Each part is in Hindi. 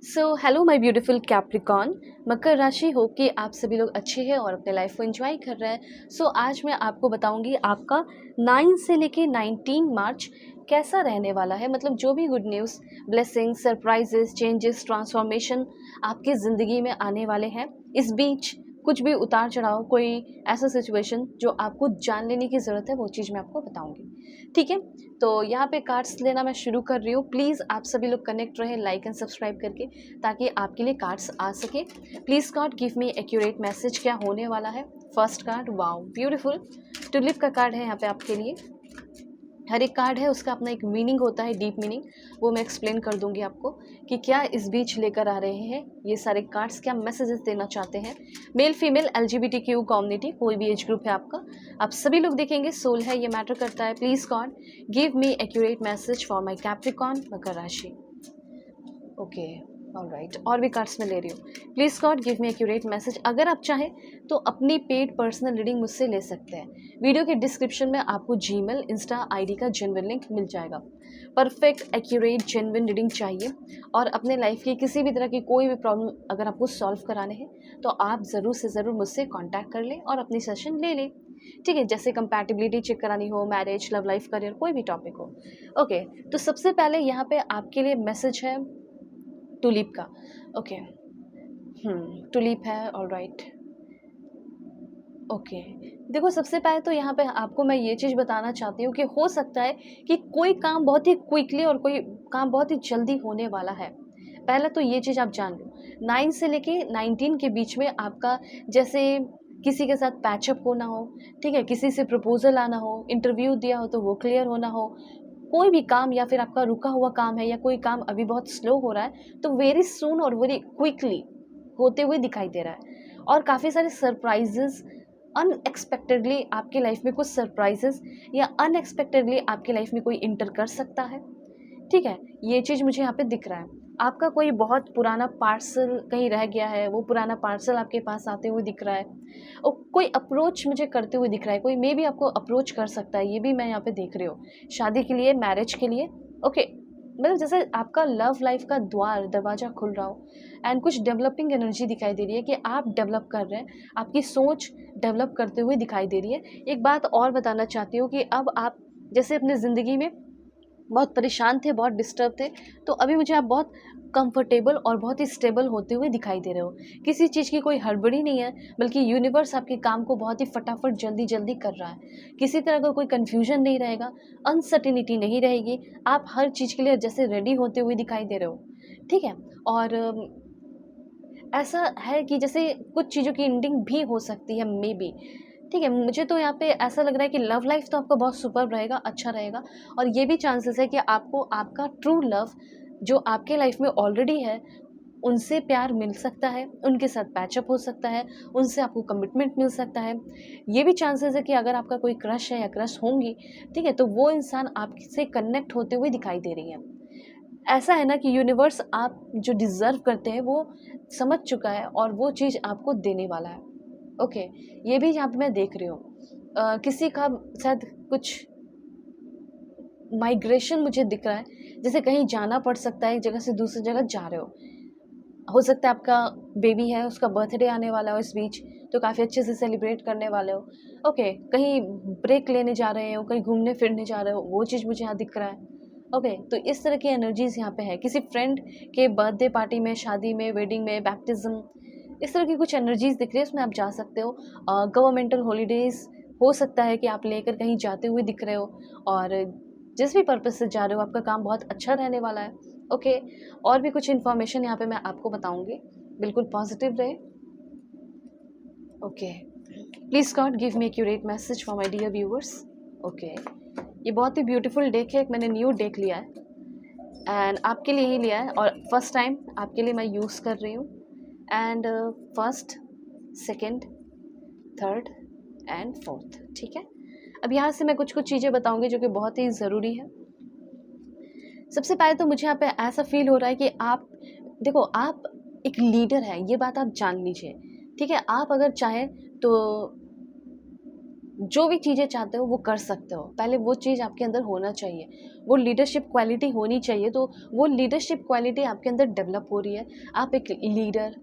So hello my beautiful Capricorn. मकर राशि हो कि आप सभी लोग अच्छे हैं और अपने लाइफ को एंजॉय कर रहे हैं। आज मैं आपको बताऊंगी आपका 9 से लेके 19 मार्च कैसा रहने वाला है। मतलब जो भी good news, blessing, surprises, changes, transformation आपकी ज़िंदगी में आने वाले हैं। इस बीच कुछ भी उतार चढ़ाव, कोई ऐसा सिचुएशन जो आपको जान लेने की ज़रूरत है, वो चीज़ मैं आपको बताऊंगी। ठीक है, तो यहाँ पे कार्ड्स लेना मैं शुरू कर रही हूँ। प्लीज़ आप सभी लोग कनेक्ट रहे लाइक एंड सब्सक्राइब करके, ताकि आपके लिए कार्ड्स आ सके। Please God give me accurate message, क्या होने वाला है। First card, wow beautiful, tulip का कार्ड है यहाँ पे आपके लिए। हर एक कार्ड है उसका अपना एक मीनिंग होता है, डीप मीनिंग, वो मैं एक्सप्लेन कर दूंगी आपको कि क्या इस बीच लेकर आ रहे हैं ये सारे कार्ड्स, क्या मैसेजेस देना चाहते हैं। मेल फीमेल LGBTQ कम्युनिटी, कोई भी एज ग्रुप है आपका, आप सभी लोग देखेंगे, सोल है, ये मैटर करता है। Please God give me accurate message for my Capricorn मकर राशि। ओके, ऑलराइट, और भी कार्ड्स मैं ले रही हूँ। Please God give me accurate message. अगर आप चाहें तो अपनी पेड पर्सनल रीडिंग मुझसे ले सकते हैं। वीडियो के डिस्क्रिप्शन में आपको जीमेल, इंस्टा आईडी का जेन्युइन लिंक मिल जाएगा। परफेक्ट एक्यूरेट जेन्युइन रीडिंग चाहिए और अपने लाइफ की किसी भी तरह की कोई भी प्रॉब्लम अगर आपको सॉल्व कराने हैं तो आप ज़रूर से ज़रूर मुझसे कॉन्टैक्ट कर लें और अपनी सेशन ले लें। ठीक है, जैसे कंपैटिबिलिटी चेक करानी हो, मैरिज, लव लाइफ, करियर, कोई भी टॉपिक हो। ओके, तो सबसे पहले यहाँ पे आपके लिए मैसेज है टुलिप का। ओके, टुलिप है, ऑलराइट। ओके, देखो सबसे पहले तो यहाँ पे आपको मैं ये चीज़ बताना चाहती हूँ कि हो सकता है कि कोई काम बहुत ही क्विकली और कोई काम बहुत ही जल्दी होने वाला है। पहला तो ये चीज़ आप जान लो। 9 से लेके 19 के बीच में आपका, जैसे किसी के साथ पैचअप होना हो, ठीक है, किसी से प्रपोजल आना हो, इंटरव्यू दिया हो तो वो क्लियर होना हो, कोई भी काम, या फिर आपका रुका हुआ काम है या कोई काम अभी बहुत स्लो हो रहा है तो वेरी सून और वेरी क्विकली होते हुए दिखाई दे रहा है। और काफ़ी सारे सरप्राइजेस, अनएक्सपेक्टेडली आपके लाइफ में कुछ सरप्राइजेस या अनएक्सपेक्टेडली आपके लाइफ में कोई इंटर कर सकता है। ठीक है, ये चीज़ मुझे यहाँ पे दिख रहा है। आपका कोई बहुत पुराना पार्सल कहीं रह गया है, वो पुराना पार्सल आपके पास आते हुए दिख रहा है। और कोई अप्रोच मुझे करते हुए दिख रहा है, कोई मे भी आपको अप्रोच कर सकता है, ये भी मैं यहाँ पे देख रही हूँ। शादी के लिए, मैरिज के लिए। ओके, मतलब जैसे आपका लव लाइफ का दरवाज़ा खुल रहा हो एंड कुछ डेवलपिंग एनर्जी दिखाई दे रही है कि आप डेवलप कर रहे हैं, आपकी सोच डेवलप करते हुए दिखाई दे रही है। एक बात और बताना चाहती हूँ कि अब आप जैसे अपनी ज़िंदगी में बहुत परेशान थे, बहुत डिस्टर्ब थे, तो अभी मुझे आप बहुत कंफर्टेबल और बहुत ही स्टेबल होते हुए दिखाई दे रहे हो। किसी चीज़ की कोई हड़बड़ी नहीं है, बल्कि यूनिवर्स आपके काम को बहुत ही फटाफट जल्दी जल्दी कर रहा है। किसी तरह का कोई कन्फ्यूजन नहीं रहेगा, अनसर्टिनिटी नहीं रहेगी। आप हर चीज़ के लिए जैसे रेडी होते हुए दिखाई दे रहे हो। ठीक है, और ऐसा है कि जैसे कुछ चीज़ों की एंडिंग भी हो सकती है, मे बी। ठीक है, मुझे तो यहाँ पे ऐसा लग रहा है कि लव लाइफ तो आपका बहुत सुपर्ब रहेगा, अच्छा रहेगा। और ये भी चांसेस है कि आपको आपका ट्रू लव जो आपके लाइफ में ऑलरेडी है, उनसे प्यार मिल सकता है, उनके साथ पैचअप हो सकता है, उनसे आपको कमिटमेंट मिल सकता है। ये भी चांसेस है कि अगर आपका कोई क्रश है या क्रश होंगी, ठीक है, तो वो इंसान आपसे कनेक्ट होते हुए दिखाई दे रही है। ऐसा है ना कि यूनिवर्स आप जो डिज़र्व करते हैं वो समझ चुका है और वो चीज़ आपको देने वाला है। ओके, ये भी यहाँ पे मैं देख रही हूँ। किसी का शायद कुछ माइग्रेशन मुझे दिख रहा है, जैसे कहीं जाना पड़ सकता है, एक जगह से दूसरी जगह जा रहे हो सकता है आपका बेबी है, उसका बर्थडे आने वाला हो इस बीच, तो काफ़ी अच्छे से सेलिब्रेट करने वाले हो। ओके, कहीं ब्रेक लेने जा रहे हो, कहीं घूमने फिरने जा रहे हो, वो चीज़ मुझे यहाँ दिख रहा है। ओके, तो इस तरह की एनर्जीज़ यहाँ पे है। किसी फ्रेंड के बर्थडे पार्टी में, शादी में, वेडिंग में, बैप्टिज्म, इस तरह की कुछ एनर्जीज़ दिख रही है, उसमें आप जा सकते हो। गवर्नमेंटल हॉलीडेज़ हो सकता है कि आप लेकर कहीं जाते हुए दिख रहे हो, और जिस भी पर्पज़ से जा रहे हो आपका काम बहुत अच्छा रहने वाला है। ओके, और भी कुछ इन्फॉर्मेशन यहाँ पे मैं आपको बताऊँगी, बिल्कुल पॉजिटिव रहे। Okay, please God give me accurate message for my dear viewers. Okay, ये बहुत ही ब्यूटीफुल डेक है, एक मैंने न्यू डेक लिया है एंड आपके लिए ही लिया है, और फर्स्ट टाइम आपके लिए मैं यूज़ कर रही हूँ। And first, second, third and fourth. ठीक है, अब यहाँ से मैं कुछ कुछ चीज़ें बताऊँगी जो कि बहुत ही ज़रूरी है। सबसे पहले तो मुझे यहाँ पे ऐसा फील हो रहा है कि आप देखो, आप एक लीडर हैं, ये बात आप जान लीजिए। ठीक है, आप अगर चाहें तो जो भी चीज़ें चाहते हो वो कर सकते हो, पहले वो चीज़ आपके अंदर होना चाहिए, वो लीडरशिप क्वालिटी होनी चाहिए। तो वो लीडरशिप क्वालिटी आपके अंदर डेवलप हो रही है, आप एक लीडर,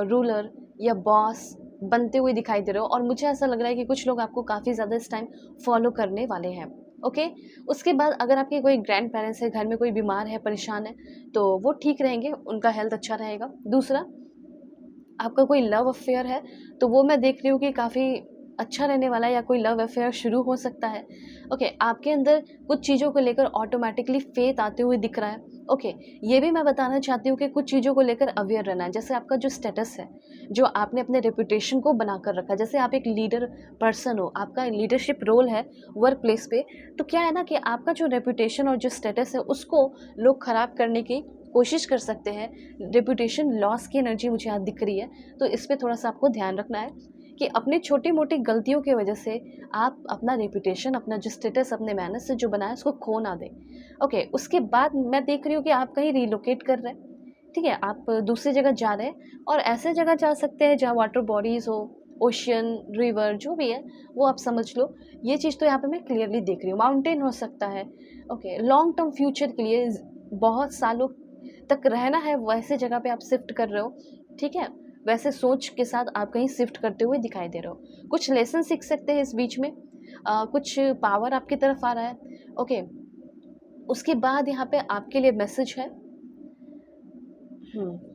रूलर या बॉस बनते हुए दिखाई दे रहे हो, और मुझे ऐसा लग रहा है कि कुछ लोग आपको काफ़ी ज़्यादा इस टाइम फॉलो करने वाले हैं। ओके, उसके बाद अगर आपके कोई ग्रैंड पेरेंट्स है, घर में कोई बीमार है, परेशान है, तो वो ठीक रहेंगे, उनका हेल्थ अच्छा रहेगा। दूसरा, आपका कोई लव अफेयर है, तो वो मैं देख रही हूँ कि काफ़ी अच्छा रहने वाला है, या कोई लव अफेयर शुरू हो सकता है। ओके, आपके अंदर कुछ चीज़ों को लेकर ऑटोमैटिकली फेथ आते हुए दिख रहा है। ओके, ये भी मैं बताना चाहती हूँ कि कुछ चीज़ों को लेकर अवेयर रहना है। जैसे आपका जो स्टेटस है, जो आपने अपने रेपुटेशन को बनाकर रखा है, जैसे आप एक लीडर पर्सन हो, आपका लीडरशिप रोल है वर्क प्लेस पे, तो क्या है ना कि आपका जो रेपुटेशन और जो स्टेटस है, उसको लोग ख़राब करने की कोशिश कर सकते हैं। रेपुटेशन लॉस की एनर्जी मुझे यहाँ दिख रही है, तो इस पे थोड़ा-सा आपको ध्यान रखना है कि अपनी छोटी-मोटी गलतियों की वजह से आप अपना रेपुटेशन, अपना जो स्टेटस अपने मैनर्स से जो बना है, उसको खो ना दें। ओके, उसके बाद मैं देख रही हूँ कि आप कहीं रिलोकेट कर रहे हैं, ठीक है? आप दूसरी जगह जा रहे हैं, और ऐसे जगह जा सकते हैं जहाँ वाटर बॉडीज़ हो, ओशियन, रिवर जो भी है, वो आप समझ लो। ये चीज़ तो यहाँ पे मैं क्लियरली देख रही हूँ। माउंटेन हो सकता है। ओके, लॉन्ग टर्म फ्यूचर के लिए बहुत सालों तक रहना है, वैसे जगह पे आप शिफ्ट कर रहे हो, ठीक है? वैसे सोच के साथ आप कहीं शिफ्ट करते हुए दिखाई दे रहे हो। कुछ लेसन सीख सकते हैं इस बीच में, कुछ पावर आपकी तरफ आ रहा है। ओके, उसके बाद यहाँ पे आपके लिए मैसेज है।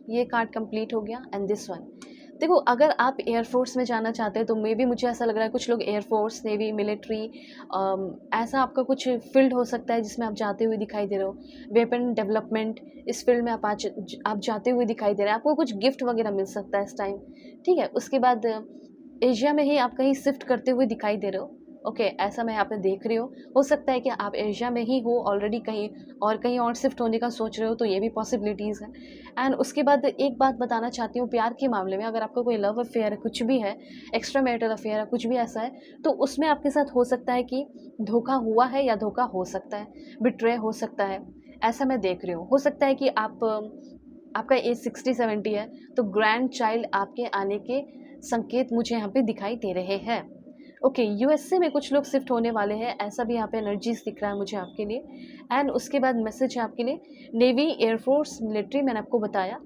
ये कार्ड कंप्लीट हो गया, एंड दिस वन। देखो, अगर आप एयरफोर्स में जाना चाहते हैं, तो मे बी मुझे ऐसा लग रहा है कुछ लोग एयरफोर्स, नेवी, मिलिट्री, ऐसा आपका कुछ फील्ड हो सकता है जिसमें आप जाते हुए दिखाई दे रहे हो। वेपन डेवलपमेंट, इस फील्ड में आप जाते हुए दिखाई दे रहे हैं। आपको कुछ गिफ्ट वगैरह मिल सकता है इस टाइम, ठीक है? उसके बाद एशिया में ही आप कहीं शिफ्ट करते हुए दिखाई दे रहे हो। ओके, ऐसा मैं यहाँ पे देख रही हूँ। हो सकता है कि आप एशिया में ही हो ऑलरेडी, कहीं और शिफ्ट होने का सोच रहे हो, तो ये भी पॉसिबिलिटीज़ है। एंड उसके बाद एक बात बताना चाहती हूँ, प्यार के मामले में अगर आपका कोई लव अफेयर है, कुछ भी है, एक्स्ट्रा मैरिटल अफेयर है, कुछ भी ऐसा है, तो उसमें आपके साथ हो सकता है कि धोखा हुआ है, या धोखा हो सकता है, बिट्रे हो सकता है, ऐसा मैं देख रही हूँ। हो सकता है कि आपका एज 60-70 है, तो ग्रैंड चाइल्ड आपके आने के संकेत मुझे यहाँ पे दिखाई दे रहे हैं। ओके, यूएसए में कुछ लोग शिफ्ट होने वाले हैं, ऐसा भी यहाँ पे एनर्जीज दिख रहा है मुझे आपके लिए। एंड उसके बाद मैसेज है आपके लिए, नेवी, एयरफोर्स, मिलिट्री, मैंने आपको बताया।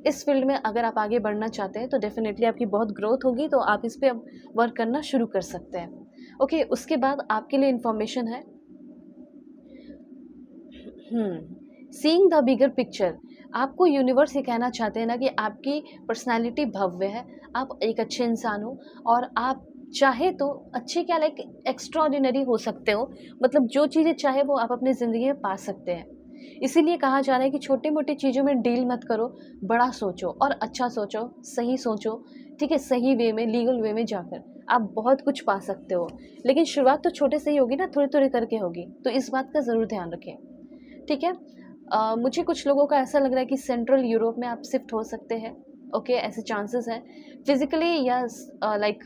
इस फील्ड में अगर आप आगे बढ़ना चाहते हैं, तो डेफिनेटली आपकी बहुत ग्रोथ होगी, तो आप इस पे अब वर्क करना शुरू कर सकते हैं। ओके, उसके बाद आपके लिए इंफॉर्मेशन है, सीइंग द बिगर पिक्चर। आपको यूनिवर्स ये कहना चाहते हैं ना कि आपकी पर्सनैलिटी भव्य है, आप एक अच्छे इंसान हो, और आप चाहे तो अच्छे क्या, लाइक एक्स्ट्राऑर्डिनरी हो सकते हो। मतलब जो चीज़ें चाहे वो आप अपनी ज़िंदगी में पा सकते हैं। इसीलिए कहा जा रहा है कि छोटी-मोटी चीज़ों में डील मत करो, बड़ा सोचो और अच्छा सोचो, सही सोचो, ठीक है? सही वे में, लीगल वे में जाकर आप बहुत कुछ पा सकते हो। लेकिन शुरुआत तो छोटे से ही होगी ना, थोड़ी-थोड़ी करके होगी, तो इस बात का ज़रूर ध्यान रखें, ठीक है? मुझे कुछ लोगों का ऐसा लग रहा है कि सेंट्रल यूरोप में आप शिफ्ट हो सकते हैं। ओके, ऐसे चांसेस हैं। फिज़िकली या लाइक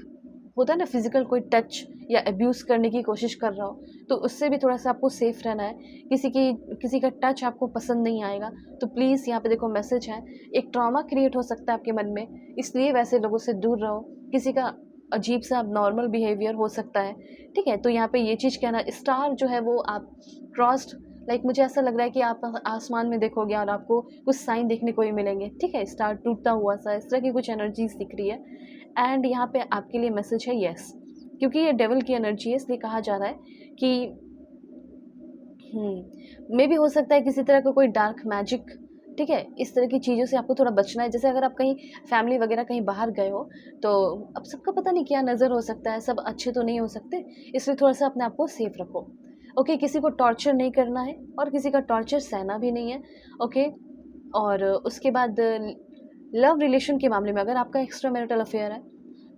होता है ना, फिज़िकल कोई टच या अब्यूज़ करने की कोशिश कर रहा हो, तो उससे भी थोड़ा-सा आपको सेफ रहना है। किसी का टच आपको पसंद नहीं आएगा, तो प्लीज़ यहाँ पे देखो मैसेज है, एक ट्रॉमा क्रिएट हो सकता है आपके मन में, इसलिए वैसे लोगों से दूर रहो। किसी का अजीब-सा अबनॉर्मल बिहेवियर हो सकता है, ठीक है? तो यहाँ पे ये चीज़ कहना, स्टार जो है वो आप क्रॉस्ड, लाइक मुझे ऐसा लग रहा है कि आप आसमान में देखोगे और आपको कुछ साइन देखने को भी मिलेंगे, ठीक है? स्टार टूटता हुआ सा, इस तरह की कुछ एनर्जीज़ दिख रही है। एंड यहाँ पे आपके लिए मैसेज है येस, क्योंकि ये डेविल की एनर्जी है, इसलिए कहा जा रहा है कि मे बी हो सकता है किसी तरह का कोई डार्क मैजिक, ठीक है? इस तरह की चीज़ों से आपको थोड़ा बचना है। जैसे अगर आप कहीं फैमिली वगैरह कहीं बाहर गए हो, तो अब सबका पता नहीं क्या नज़र हो सकता है, सब अच्छे तो नहीं हो सकते, इसलिए थोड़ा-सा अपने आप को सेफ रखो। ओके, किसी को टॉर्चर नहीं करना है और किसी का टॉर्चर सहना भी नहीं है, ओके? और उसके बाद लव रिलेशन के मामले में अगर आपका एक्स्ट्रा मैरिटल अफेयर है,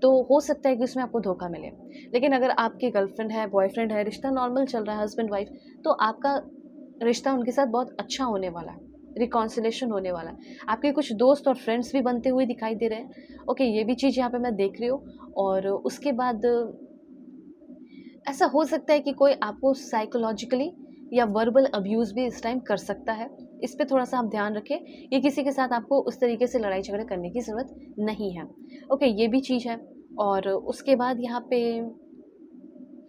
तो हो सकता है कि उसमें आपको धोखा मिले। लेकिन अगर आपकी गर्लफ्रेंड है, बॉयफ्रेंड है, रिश्ता नॉर्मल चल रहा है, हस्बैंड वाइफ, तो आपका रिश्ता उनके साथ बहुत अच्छा होने वाला है, रिकॉन्सिलेशन होने वाला है। आपके कुछ दोस्त और फ्रेंड्स भी बनते हुए दिखाई दे रहे हैं। ओके, ये भी चीज़ यहाँ पे मैं देख रही हूँ। और उसके बाद ऐसा हो सकता है कि कोई आपको साइकोलॉजिकली या वर्बल अब्यूज़ भी इस टाइम कर सकता है। इस पे थोड़ा-सा आप ध्यान रखें कि किसी के साथ आपको उस तरीके से लड़ाई झगड़ा करने की ज़रूरत नहीं है। ओके, ये भी चीज़ है। और उसके बाद यहाँ पे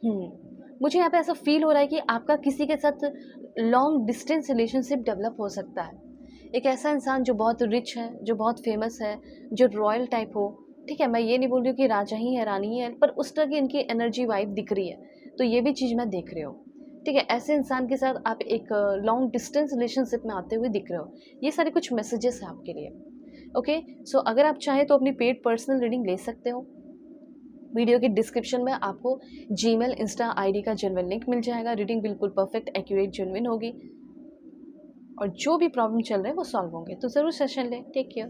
मुझे यहाँ पे ऐसा फ़ील हो रहा है कि आपका किसी के साथ लॉन्ग डिस्टेंस रिलेशनशिप डेवलप हो सकता है। एक ऐसा इंसान जो बहुत रिच है, जो बहुत फ़ेमस है, जो रॉयल टाइप हो, ठीक है? मैं ये नहीं बोल रही हूँ कि राजा ही है, रानी ही है, पर उस तरह की इनकी एनर्जी वाइब दिख रही है। तो ये भी चीज़ मैं देख रही हूँ, ठीक है? ऐसे इंसान के साथ आप एक लॉन्ग डिस्टेंस रिलेशनशिप में आते हुए दिख रहे हो। ये सारे कुछ मैसेजेस हैं आपके लिए, ओके? सो अगर आप चाहें तो अपनी पेड पर्सनल रीडिंग ले सकते हो। वीडियो के डिस्क्रिप्शन में आपको जीमेल, इंस्टा आईडी का जेन्युइन लिंक मिल जाएगा। रीडिंग बिल्कुल परफेक्ट, एक्यूरेट, जेन्युइन होगी और जो भी प्रॉब्लम चल रहा है वो सॉल्व होंगे। तो ज़रूर सेशन लें। Take care.